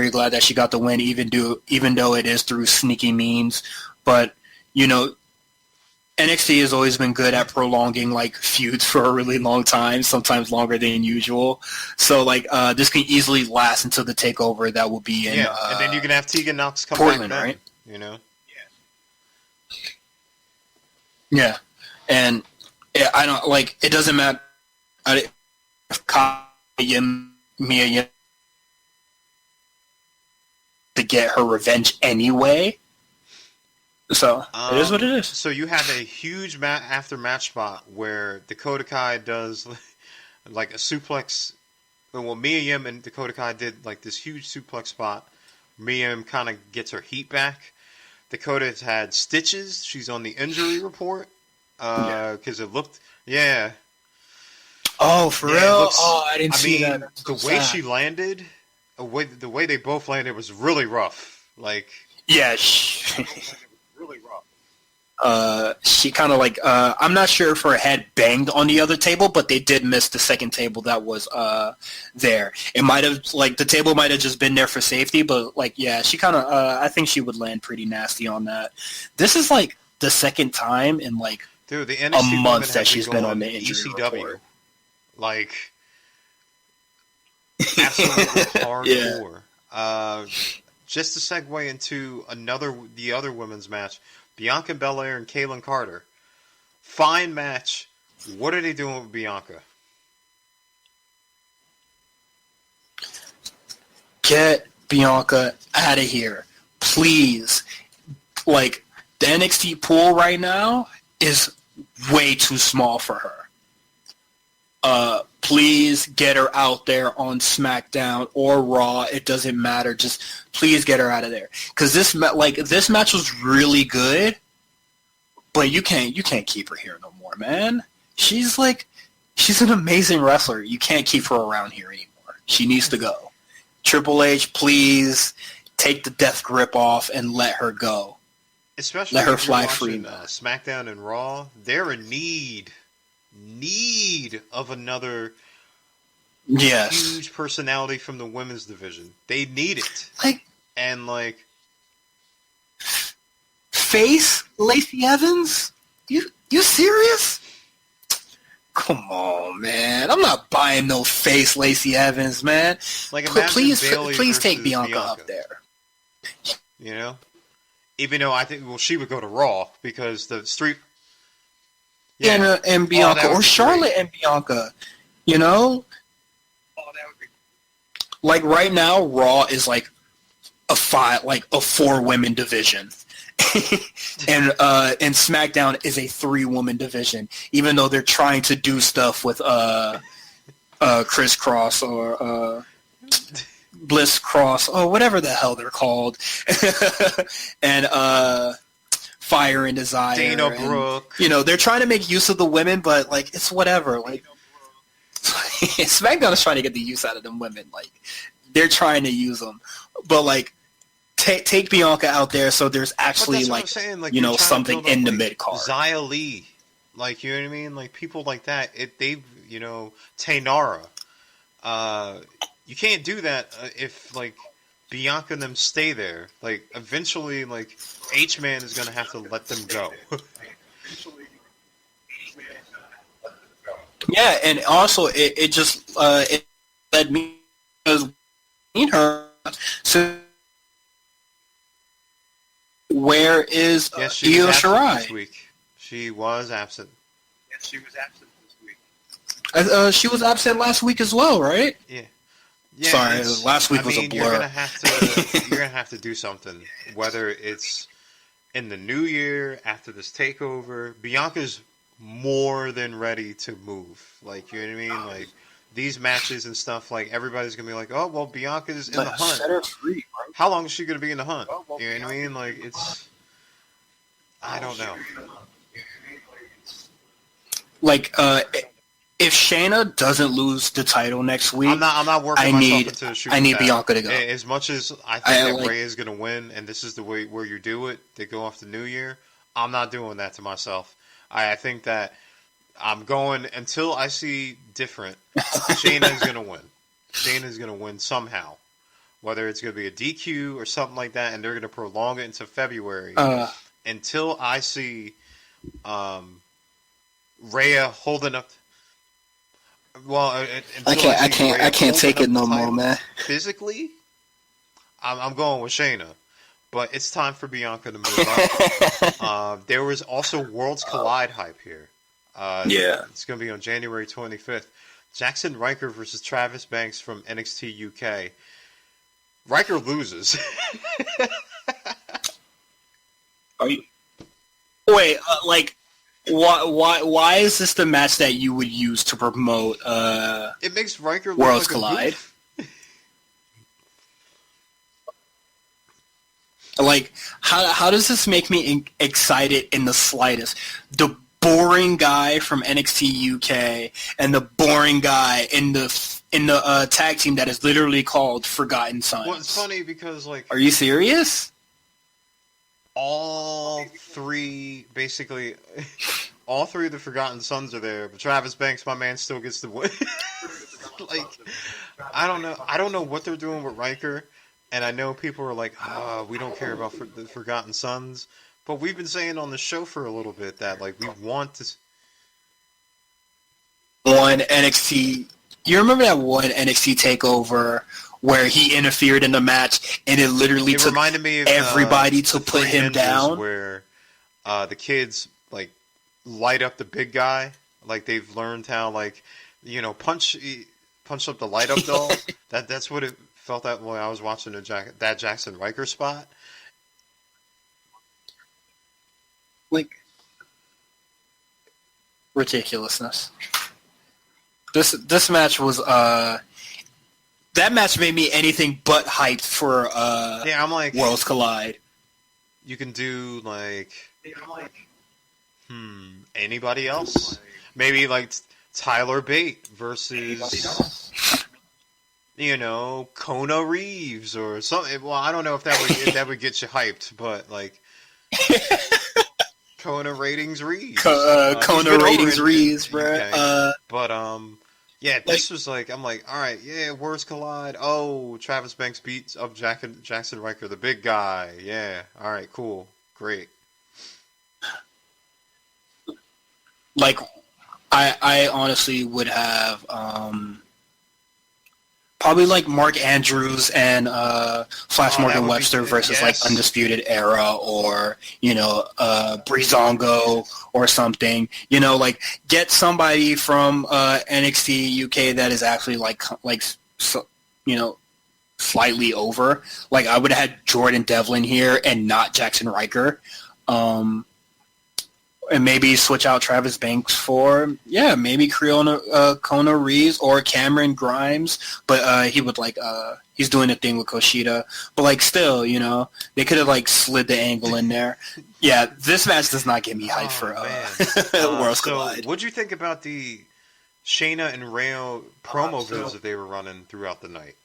glad that she got the win, even though it is through sneaky means. But NXT has always been good at prolonging feuds for a really long time, sometimes longer than usual. So this can easily last until the takeover that will be in. Yeah, and then you can have Tegan Knox come Portland, back then, right? Yeah, and I don't it doesn't matter. Mia to get her revenge anyway. So it is what it is. So you have a huge after match spot where Dakota Kai does a suplex. Well, Mia Yim and Dakota Kai did this huge suplex spot. Mia Yim kind of gets her heat back. Dakota's had stitches. She's on the injury report because it looked Oh, for real? I didn't see that. The way she landed, the way they both landed was really rough. Yeah. She kind of I'm not sure if her head banged on the other table, but they did miss the second table that was there. It might have the table might have just been there for safety, but she kind of I think she would land pretty nasty on that. This is the second time in dude, the NXT a month that she's been on the injury ECW. report. Absolutely hardcore. Yeah. Just to segue into the other women's match, Bianca Belair and Kaylin Carter. Fine match. What are they doing with Bianca? Get Bianca out of here. Please. The NXT pool right now is way too small for her. Please get her out there on SmackDown or Raw. It doesn't matter. Just please get her out of there. Because this match was really good, but you can't keep her here no more, man. She's an amazing wrestler. You can't keep her around here anymore. She needs to go. Triple H, please take the death grip off and let her go. Especially let her if fly you're free. Watching, SmackDown and Raw, they're in need of another huge personality from the women's division. They need it. Face Lacey Evans? You serious? Come on, man. I'm not buying no face Lacey Evans, man. Please take Bianca up there. Even though I think she would go to Raw because the street. Yeah, and Bianca, or Charlotte and Bianca, Oh, that would be. Right now, Raw is a 4-women division, and SmackDown is a 3-woman division. Even though they're trying to do stuff with Criss Cross or Bliss Cross or whatever the hell they're called, and Fire and Desire. Dana Brooke. They're trying to make use of the women, but it's whatever. SmackDown is trying to get the use out of them women. They're trying to use them, but take Bianca out there so there's actually something in the mid card. Xia Li, you know what I mean? People like that. Taynara. You can't do that if Bianca and them stay there. Eventually, H-Man is going to have to let them go. Yeah, and also it just it led me because her. So where is Io Shirai this week? She was absent. Yes, she was absent this week. She was absent last week as well, right? Yeah. Sorry, last week was a blur. You're gonna have to do something. Whether it's in the new year after this takeover, Bianca's more than ready to move. You know what I mean? These matches and stuff. Everybody's gonna be oh well, Bianca's in the hunt. Set her free, bro. How long is she gonna be in the hunt? You know what I mean? It's. I don't know. If Shayna doesn't lose the title next week, I'm not working myself into a shoot. I need Bianca to go. As much as I think that Rhea is going to win, and this is the way where you do it, they go off the new year. I'm not doing that to myself. I think that I'm going until I see different. Shayna's going to win. Shayna's going to win somehow. Whether it's going to be a DQ or something like that, and they're going to prolong it into February. Until I see Rhea holding up. Well, I can't take it no more, man. Physically, I'm going with Shayna. But it's time for Bianca to move up. There was also Worlds Collide hype here. It's going to be on January 25th. Jackson Riker versus Travis Banks from NXT UK. Riker loses. Are you? Wait, why is this the match that you would use to promote? It makes Riker look Worlds like Collide. How does this make me excited in the slightest? The boring guy from NXT UK and the boring guy in the tag team that is literally called Forgotten Sons. Well, it's funny because are you serious? All three of the Forgotten Sons are there, but Travis Banks, my man, still gets the win. I don't know what they're doing with Riker. And I know people are like, we don't care about the Forgotten Sons. But we've been saying on the show for a little bit that, we want to... One NXT... You remember that one NXT takeover where he interfered in the match and it literally took reminded me of, everybody to put him down? Where the kids, light up the big guy. They've learned how, punch up the light-up doll. That's what it... felt that when I was watching that Jackson Riker spot. Ridiculousness. This match was that match made me anything but hyped for I'm like Worlds Collide. You can do anybody else? Maybe Tyler Bate versus Kona Reeves or something. Well, I don't know if that would get you hyped, but Kona Ratings Reeves. Kona Ratings Reeves, bro. Okay. But this was I'm like, all right, Worlds Collide. Oh, Travis Banks beats up Jackson Riker, the big guy. Yeah, all right, cool, great. I honestly would have probably Mark Andrews and Flash Morgan Webster versus Undisputed Era or Breezango or something. Get somebody from NXT UK that is actually slightly over. I would have had Jordan Devlin here and not Jackson Riker. And maybe switch out Travis Banks for, maybe Kona Reeves or Cameron Grimes. But he would, he's doing a thing with Kushida. But, still, they could have, slid the angle in there. Yeah, this match does not get me hyped for Worlds Collide. What'd you think about the Shayna and Rhea promo videos that they were running throughout the night?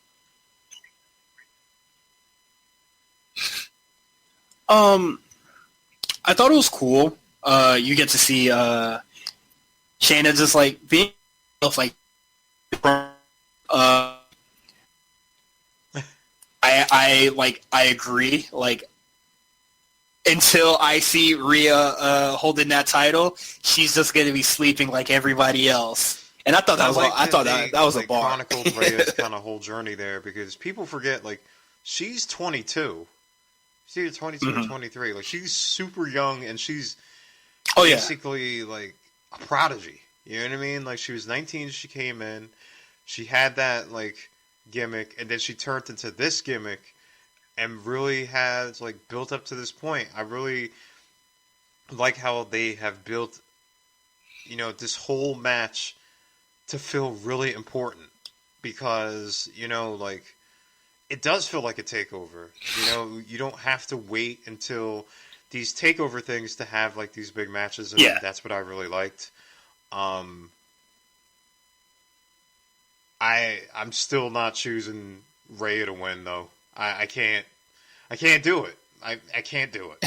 I thought it was cool. You get to see Shayna just being I agree. Until I see Rhea holding that title, she's just gonna be sleeping like everybody else. And I thought that was a bar. Chronicled Rhea's kind of whole journey there because people forget she's 22. She's either 22 or 23. She's super young and she's basically a prodigy. You know what I mean? She was 19, she came in, she had that gimmick, and then she turned into this gimmick, and really has built up to this point. I really like how they have built, this whole match to feel really important because it does feel like a takeover. You don't have to wait until these takeover things to have these big matches, and that's what I really liked. I'm still not choosing Rhea to win though. I can't do it. I can't do it.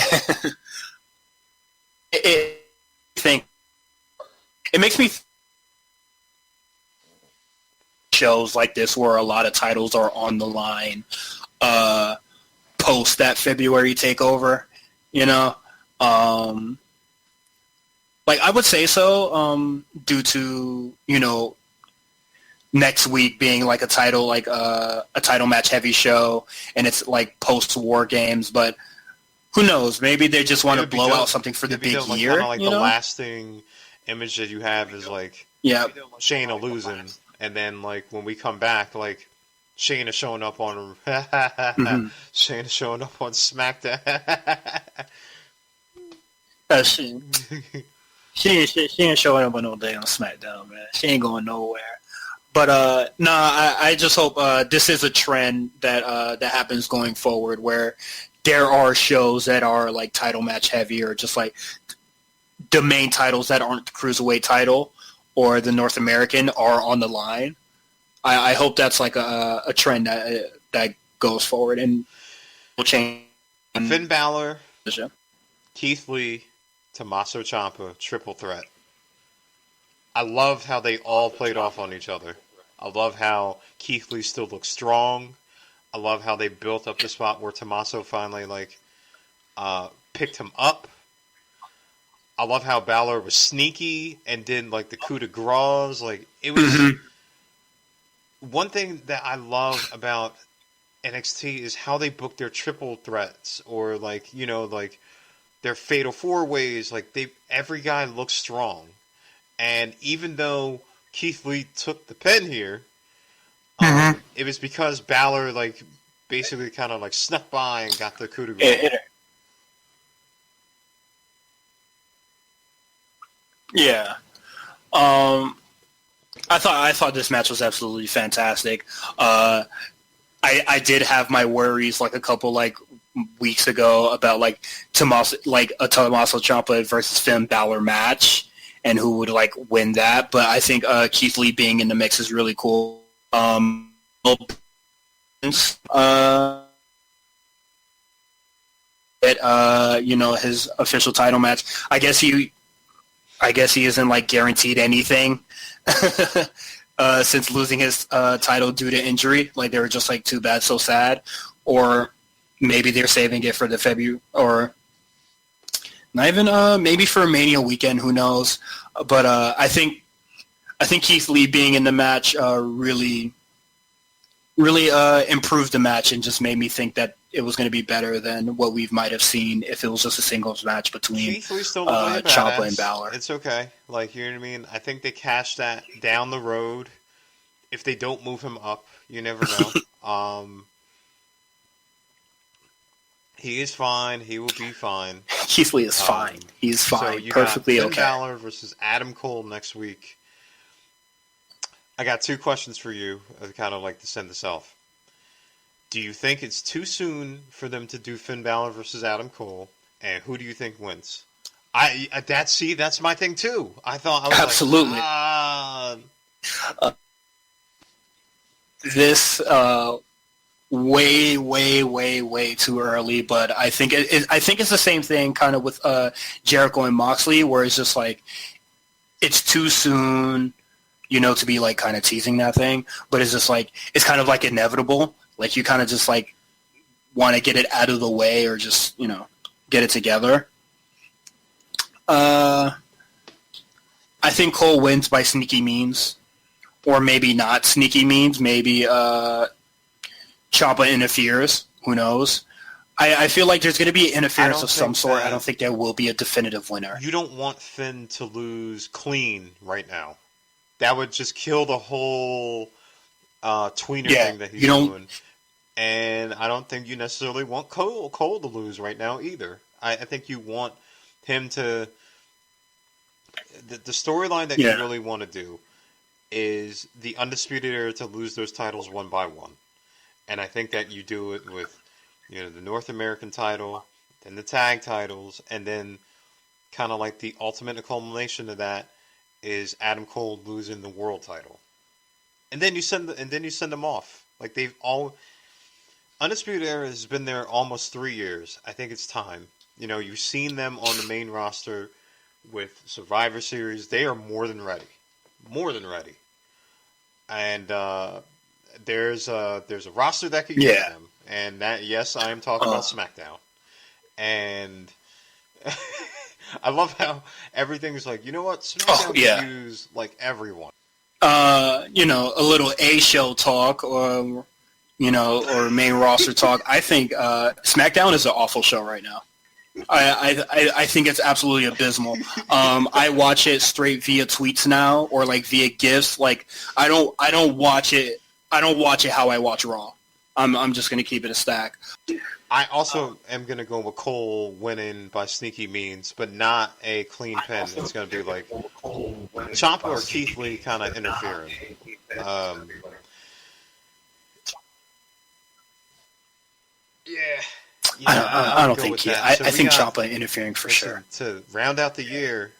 I think it makes me shows like this where a lot of titles are on the line post that February takeover, you know. Like I would say so, due to, you know, next week being like a title match heavy show, and it's like post War Games, but who knows? Maybe they just want to blow out something for the big year. Kinda like you the know? lasting image that you have is like Shayna losing, and then like when we come back, like Shayna showing up on Shayna showing up on SmackDown. She ain't showing up on no day on SmackDown, man. She ain't going nowhere. But I just hope this is a trend that that happens going forward, where there are shows that are like title match heavy, or just like the main titles that aren't the Cruiserweight title or the North American are on the line. I hope that's like a trend that goes forward and will change. Finn Balor, Keith Lee, Tommaso Ciampa, triple threat. I love how they all played off on each other. I love how Keith Lee still looks strong. I love how they built up the spot where Tommaso finally picked him up. I love how Balor was sneaky and did like the coup de grace. Like it was one thing that I love about NXT is how they book their triple threats, or like, you know, like their fatal four ways. Like every guy looks strong. And even though Keith Lee took the pin here, it was because Balor like basically kind of like snuck by and got the coup de grace. Yeah. I thought this match was absolutely fantastic. I did have my worries like a couple like weeks ago about like a Tommaso Ciampa versus Finn Balor match and who would like win that, but I think Keith Lee being in the mix is really cool. You know, his official title match. I guess he isn't like guaranteed anything since losing his title due to injury. Like they were just like too bad, so sad, or maybe they're saving it for the February, or not even maybe for Mania weekend. Who knows? But I think Keith Lee being in the match really improved the match and just made me think that it was going to be better than what we might have seen if it was just a singles match between Ciampa and Balor. It's okay. Like, you know what I mean? I think they cash that down the road. If they don't move him up, you never know. He is fine. He will be fine. Keith Lee is fine. He's fine. So you Perfectly got Finn okay. Balor versus Adam Cole next week. I got two questions for you, kind of like to send this off. Do you think it's too soon for them to do Finn Balor versus Adam Cole? And who do you think wins? That's my thing too. I was absolutely like, this way too early. But I think I think it's the same thing kind of with Jericho and Moxley, where it's just like it's too soon, you know, to be like kind of teasing that thing. But it's just like it's kind of like inevitable. Like you kind of just like want to get it out of the way, or just, you know, get it together. I think Cole wins by sneaky means, or maybe not sneaky means. Maybe Ciampa interferes. Who knows? I feel like there's going to be interference of some sort. I don't think there will be a definitive winner. You don't want Finn to lose clean right now. That would just kill the whole tweener thing that he's doing. And I don't think you necessarily want Cole to lose right now either. I think you want him to... The storyline that you really want to do is the Undisputed Era to lose those titles one by one. And I think that you do it with, you know, the North American title, then the tag titles, and then kind of like the ultimate culmination of that is Adam Cole losing the world title. And then you send them off. Like they've all... Undisputed Era has been there almost 3 years. I think it's time. You know, you've seen them on the main roster with Survivor Series. They are more than ready. More than ready. And there's a roster that could use them. And that, yes, I am talking about SmackDown. And I love how everything's like, you know what? SmackDown could use, like, everyone. A little A-show talk or, or main roster talk. I think SmackDown is an awful show right now. I think it's absolutely abysmal. I watch it straight via tweets now, or like via GIFs. Like I don't watch it how I watch Raw. I'm just gonna keep it a stack. I also am gonna go with Cole winning by sneaky means, but not a clean pin. It's gonna be like Ciampa or Keith Lee kind of interfering. I don't think he. I think Ciampa interfering for sure. To round out the year,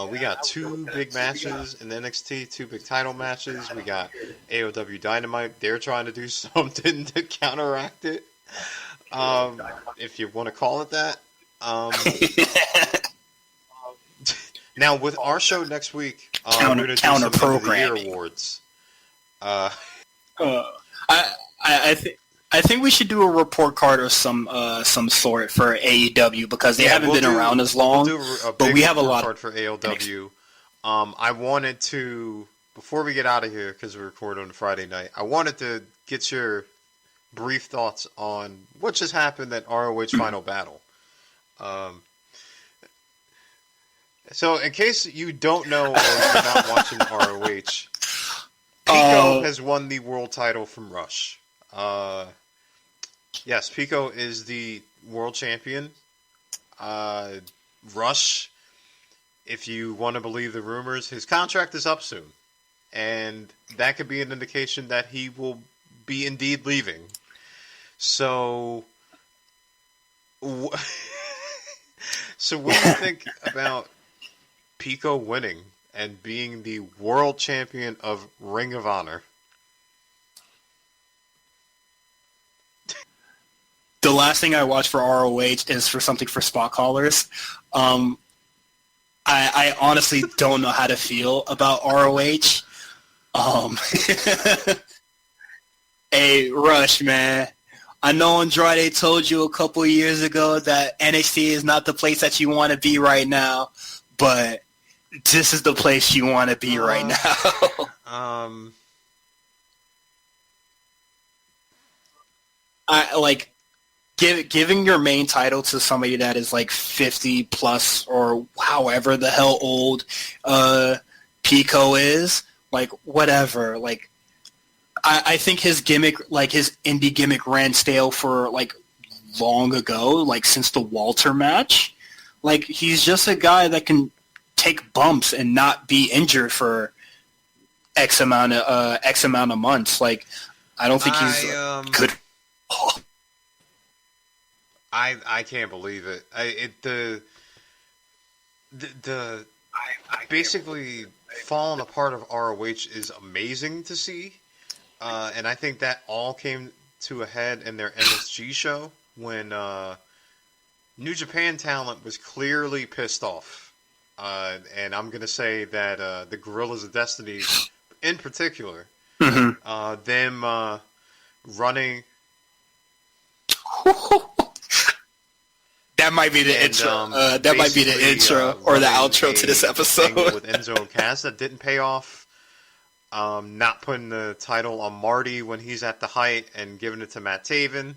we got 2 big matches in NXT, 2 big title matches. We got AEW Dynamite. They're trying to do something to counteract it, if you want to call it that. Now, with our show next week, we're going to do some of the year awards. I think we should do a report card of some sort for AEW because they haven't been around as long. But we have a lot for AEW. I wanted to, before we get out of here, because we record on a Friday night, I wanted to get your brief thoughts on what just happened at ROH Final Battle. So, in case you don't know or you're not watching ROH, Pico has won the world title from Rush. Yes, Pico is the world champion. Rush, if you want to believe the rumors, his contract is up soon. And that could be an indication that he will be indeed leaving. So, so what do you think about Pico winning and being the world champion of Ring of Honor? The last thing I watch for ROH is for something for spot callers. I honestly don't know how to feel about ROH. Hey, Rush, man. I know Andrade told you a couple of years ago that NXT is not the place that you want to be right now, but this is the place you want to be right now. Giving your main title to somebody that is like 50 plus or however the hell old Pico is, like whatever. Like I think his gimmick, like his indie gimmick, ran stale for like long ago, like since the Walter match. Like he's just a guy that can take bumps and not be injured for X amount of months. Like I don't think he's good. I can't believe it. Basically falling apart of ROH is amazing to see, and I think that all came to a head in their MSG show when New Japan talent was clearly pissed off, and I'm gonna say that the Gorillas of Destiny, in particular, them running. That might be the intro. That might be the intro or the outro to this episode. With Enzo and Cass that didn't pay off. Not putting the title on Marty when he's at the height and giving it to Matt Taven.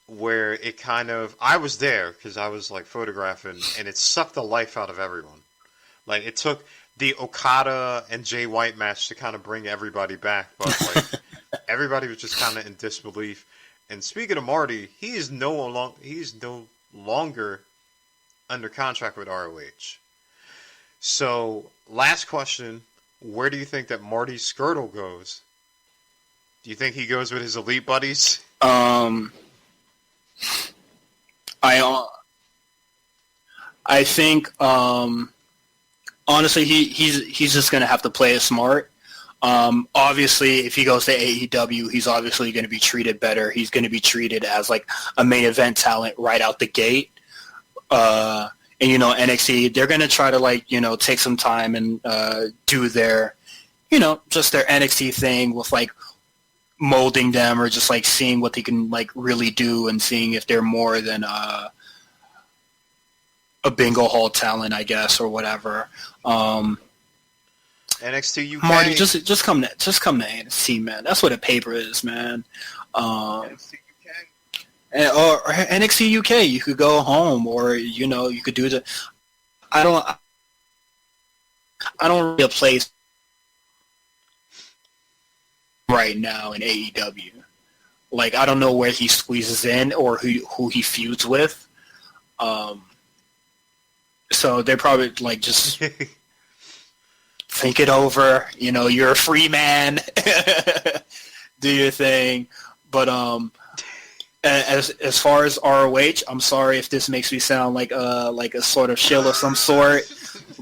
Where it kind of... I was there because I was like photographing and it sucked the life out of everyone. Like it took the Okada and Jay White match to kind of bring everybody back. But like everybody was just kind of in disbelief. And speaking of Marty, he's no longer under contract with ROH. So, last question, where do you think that Marty Skirtle goes? Do you think he goes with his elite buddies? I think honestly he's just gonna have to play it smart. Obviously, if he goes to AEW, he's obviously going to be treated better. He's going to be treated as like a main event talent right out the gate. and NXT, they're gonna try to take some time and do their just their NXT thing with molding them, or just seeing what they can really do, and seeing if they're more than a bingo hall talent, I guess, or whatever. NXT UK. Marty, just come to NXT, man. That's what a paper is, man. NXT UK. Or NXT UK, you could go home, or you could do the. I don't really place right now in AEW. I don't know where he squeezes in or who he feuds with. So they're probably just think it over. You're a free man. Do your thing. But as far as ROH, I'm sorry if this makes me sound like a sort of shill of some sort.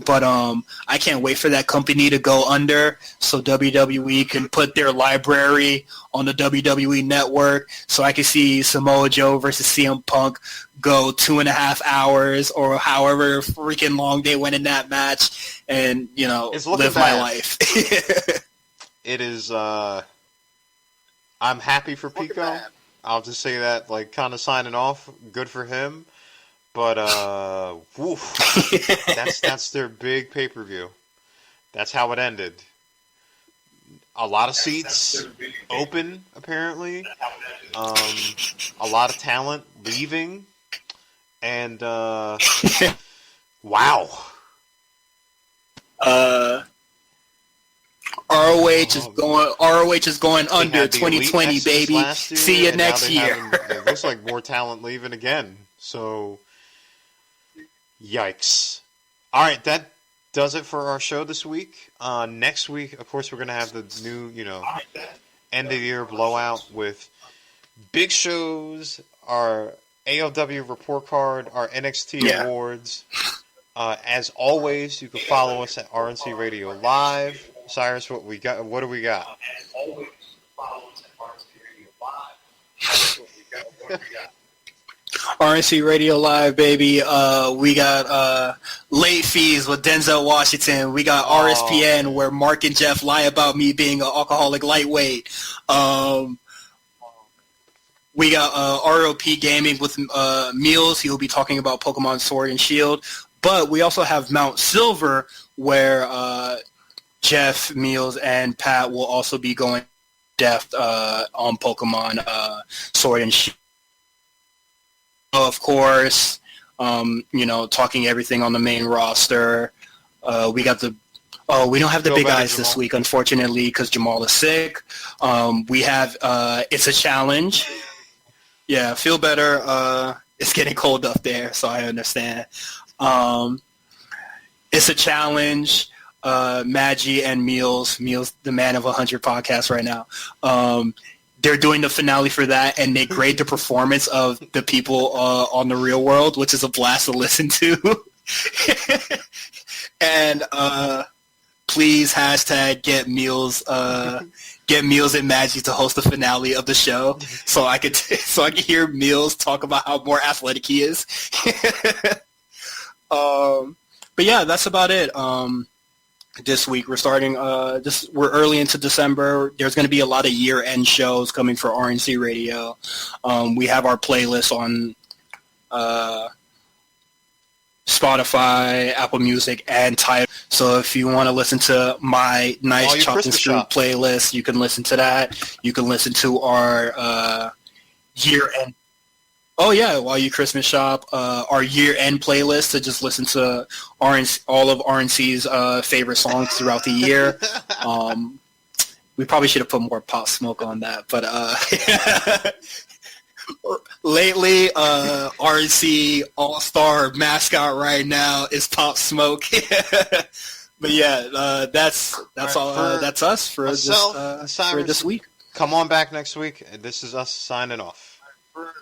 But I can't wait for that company to go under so WWE can put their library on the WWE network, so I can see Samoa Joe versus CM Punk go 2.5 hours or however freaking long they went in that match, and live my life. It is. I'm happy for Pico. I'll just say that, kind of signing off. Good for him. But that's their big pay-per-view. That's how it ended. A lot of seats open, apparently. A lot of talent leaving, and wow. ROH is going under 2020, baby. See you next year. It looks like more talent leaving again. So, yikes. All right, that does it for our show this week. Next week, of course, we're going to have the new, end of the year blowout with big shows, our AEW report card, our NXT awards. As always, you can follow us at RNC Radio Live. Cyrus, what do we got? As always, follow us at RNC Radio Live. What do we got? RNC Radio Live, baby. We got late fees with Denzel Washington. We got RSPN, where Mark and Jeff lie about me being an alcoholic lightweight. We got ROP Gaming with Meals. He will be talking about Pokemon Sword and Shield. But we also have Mount Silver, where Jeff, Meals, and Pat will also be going depth on Pokemon Sword and Shield. Of course, talking everything on the main roster. We got we don't have the big guys this week, unfortunately, because Jamal is sick. We have It's a Challenge. Yeah, feel better. It's getting cold up there, so I understand. It's a Challenge. Maggie and Meals, the man of 100 podcasts right now. They're doing the finale for that, and they grade the performance of the people on The Real World, which is a blast to listen to. And please hashtag get Meals and Maggie to host the finale of the show, so I could hear Meals talk about how more athletic he is. But yeah, that's about it. This week we're starting. We're early into December. There's going to be a lot of year-end shows coming for RNC Radio. We have our playlist on Spotify, Apple Music, and Tidal. So if you want to listen to my nice chopped and screwed playlist, you can listen to that. You can listen to our year-end. Oh yeah, while you Christmas shop, our year-end playlist to just listen to all of RNC's favorite songs throughout the year. We probably should have put more Pop Smoke on that, but lately, RNC All-Star mascot right now is Pop Smoke. But yeah, that's all. That's us for this week. Come on back next week. This is us signing off. For